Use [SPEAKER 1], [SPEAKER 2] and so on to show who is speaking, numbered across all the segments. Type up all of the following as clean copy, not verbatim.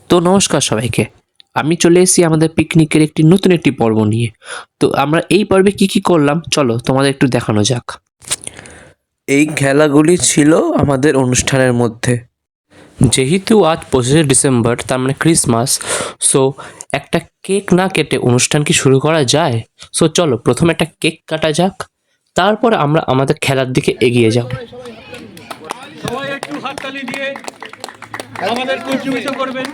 [SPEAKER 1] তো নমস্কার সবাইকে। আমি চলে এসেছি আমাদের পিকনিকের নতুন একটি পর্ব নিয়ে। তো আমরা এই পর্বে কি করলাম চলো তোমাদের একটু দেখানো যাক। এই খেলাগুলি ছিল আমাদের অনুষ্ঠানের মধ্যে। যেহেতু আজ 25শে ডিসেম্বর, তার মানে ক্রিসমাস, সো একটা কেক না কেটে অনুষ্ঠান কি শুরু করা যায়? সো চলো প্রথমে একটা কেক কাটা যাক, তারপর আমরা আমাদের খেলার দিকে এগিয়ে যাব।
[SPEAKER 2] সবাই একটু হাততালি দিয়ে আমাদের কন্ট্রিবিউশন করবেন।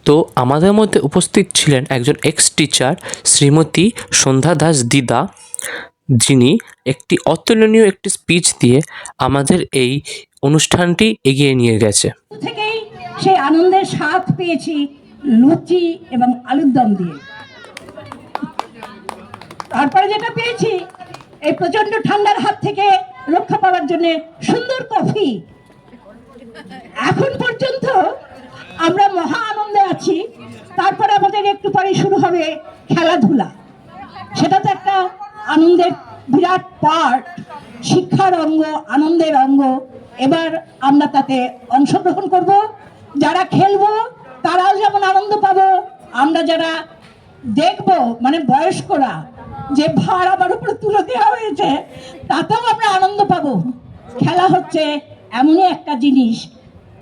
[SPEAKER 1] তো আমাদের মধ্যে উপস্থিত ছিলেন একজন এক্স টিচার শ্রীমতী সন্ধ্যা দাস দিদা, যিনি একটি অতুলনীয় স্পিচ দিয়ে আমাদের এই অনুষ্ঠানটি এগিয়ে নিয়ে গেছে।
[SPEAKER 3] থেকেই সেই আনন্দের স্বাদ পেয়েছি লুচি এবং আলুর দম দিয়ে। তারপরে যেটা পেয়েছি, এই প্রচন্ড ঠান্ডার হাত থেকে রক্ষা পাওয়ার জন্য সুন্দর কফি। এখন পর্যন্ত আমরা মহা আনন্দে আছি। তারপরে আমাদের একটু পরে শুরু হবে খেলাধুলা। সেটা তো একটা আনন্দের বিরাট পার্ট, শিক্ষার অঙ্গ, আনন্দের অঙ্গ। এবার আমরা তাতে অংশগ্রহণ করব। যারা খেলবো তারাও যেমন আনন্দ পাবো, আমরা যারা দেখবো মানে বয়স্করা যে ভার আমার উপরে তুলে দেওয়া হয়েছে তাতেও আমরা আনন্দ পাবো। খেলা হচ্ছে এমনই একটা জিনিস,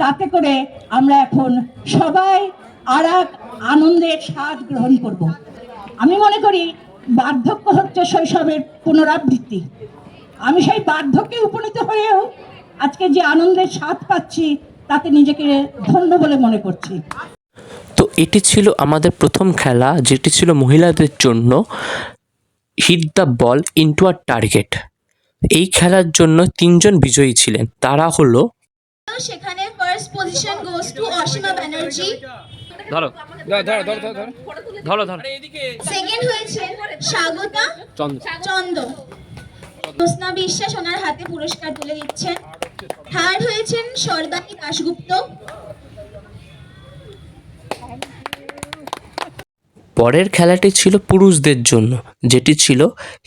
[SPEAKER 3] তাতে করে আমরা এখন সবাই আর এক আনন্দের স্বাদ গ্রহণ করব। আমি মনে করি বার্ধক্য হচ্ছে শৈশবের পুনরাবৃত্তি। আমি সেই বার্ধক্যে উপনীত হয়েও আজকে যে আনন্দের স্বাদ পাচ্ছি তাতে নিজেকে ধন্য বলে মনে করছি।
[SPEAKER 1] তো এটি ছিল আমাদের প্রথম খেলা, যেটি ছিল মহিলাদের জন্য hit the ball into a target. এই খেলার জন্য 3জন বিজয়ী ছিলেন, তারা হলো
[SPEAKER 4] সেখানে first position goes to Asima Banerjee.
[SPEAKER 1] ধরো
[SPEAKER 4] সেকেন্ড হয়েছে স্বাগতা চন্দ। জ্যোৎস্না বিশ্বাস ওনার হাতে পুরস্কার তুলে দিচ্ছেন। থার্ড হয়েছেন স্বর্গানী দাশগুপ্ত।
[SPEAKER 1] পরের খেলাটি ছিল পুরুষদের জন্য, যেটি ছিল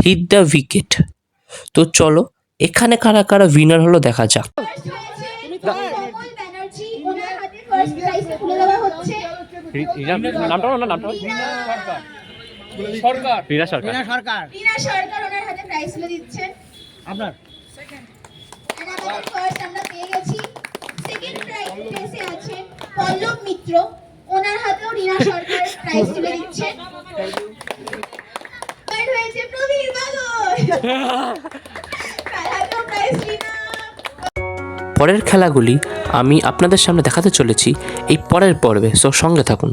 [SPEAKER 1] হিট দ্য উইকেট। তো চলো এখানে কারা কারা উইনার হলো দেখা যাক।
[SPEAKER 4] ফার্স্ট হয়েছে কমল ব্যানার্জি, ওনার হাতে ফার্স্ট প্রাইজ তুলে দেওয়া হচ্ছে।
[SPEAKER 1] রিনা সরকার
[SPEAKER 4] রিনা সরকার ওনার হাতে প্রাইজ তুলে দিচ্ছেন।
[SPEAKER 2] আপনার
[SPEAKER 4] আর আমাদের ফার্স্ট আমরা পেয়ে গেছি। সেকেন্ড প্রাইজে আছেন পল্লব মিত্র, ওনার হাতেও রিনা সরকার প্রাইজ তুলে দিচ্ছেন। থার্ড হয়েছে প্রবীর বাগল, তার হাতেও প্রাইজ রিনা।
[SPEAKER 1] পরের খেলাগুলি আমি আপনাদের সামনে দেখাতে চলেছি এই পরের পর্বে, সো সঙ্গে থাকুন।